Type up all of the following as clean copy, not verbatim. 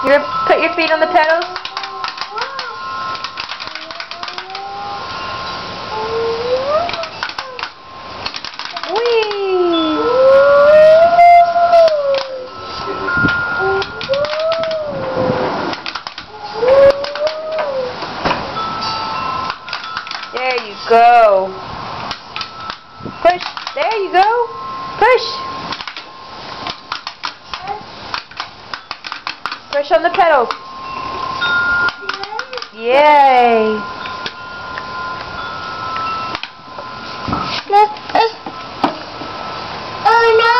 You gonna put your feet on the pedals? Whee! There you go. Push. There you go. Push. Push on the pedals. Yay. Oh no.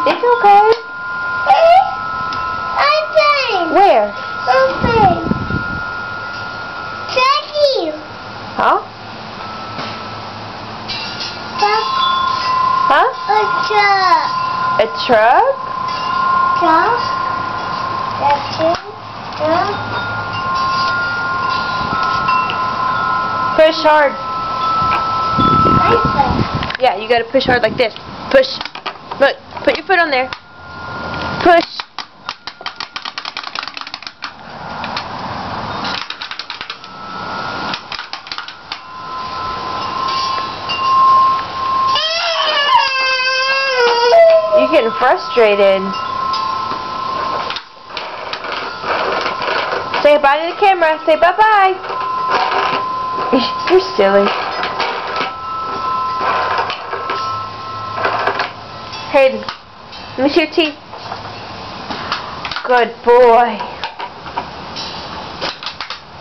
It's okay. I'm playing. Where? I'm playing. Jackie. Huh? Huh? A truck. A truck? Truck. That's it. Truck. Push hard. Like that. Yeah, you gotta push hard like this. Push. Look, put your foot on there. Push. You're getting frustrated. Say bye to the camera. Say bye-bye. You're silly. Hayden, let me see your teeth. Good boy.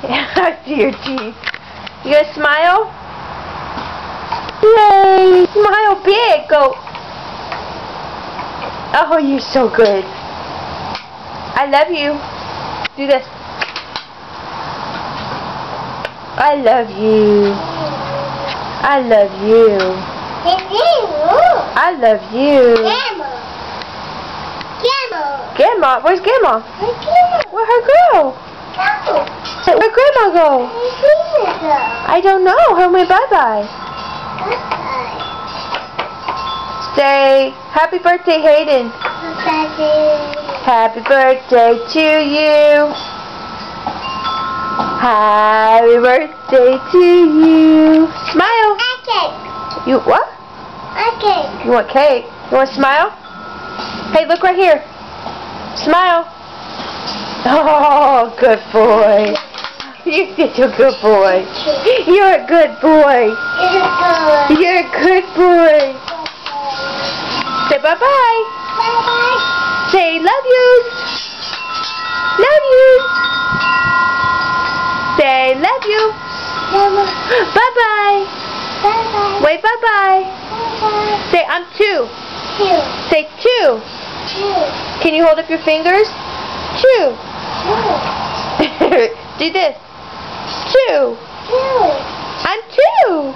Yeah, I see your teeth. You gonna smile? Yay! Smile big. Go. Oh, you're so good. I love you. Do this. I love you. I love you. I love you. Gamma. Gamma. Grandma? Where's Grandma? Where'd her go? Where'd Grandma go? I don't know. Her went bye-bye. Say, happy birthday, Hayden. Happy birthday to you. Happy birthday to you. Smile. You what? You want cake? You want to smile? Hey, look right here. Smile. Oh, good boy. You're such a good boy. You're a good boy. You're a good boy. Say bye-bye. Say love yous. Love yous. Say love you. Bye-bye. Wait, bye-bye. Say I'm 2. Say 2. Can you hold up your fingers? 2. Do this. 2. I'm 2.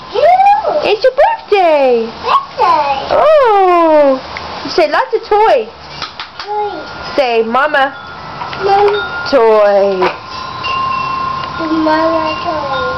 It's your birthday. Oh. You say lots of toys. Say mama. Toys. Mama toy.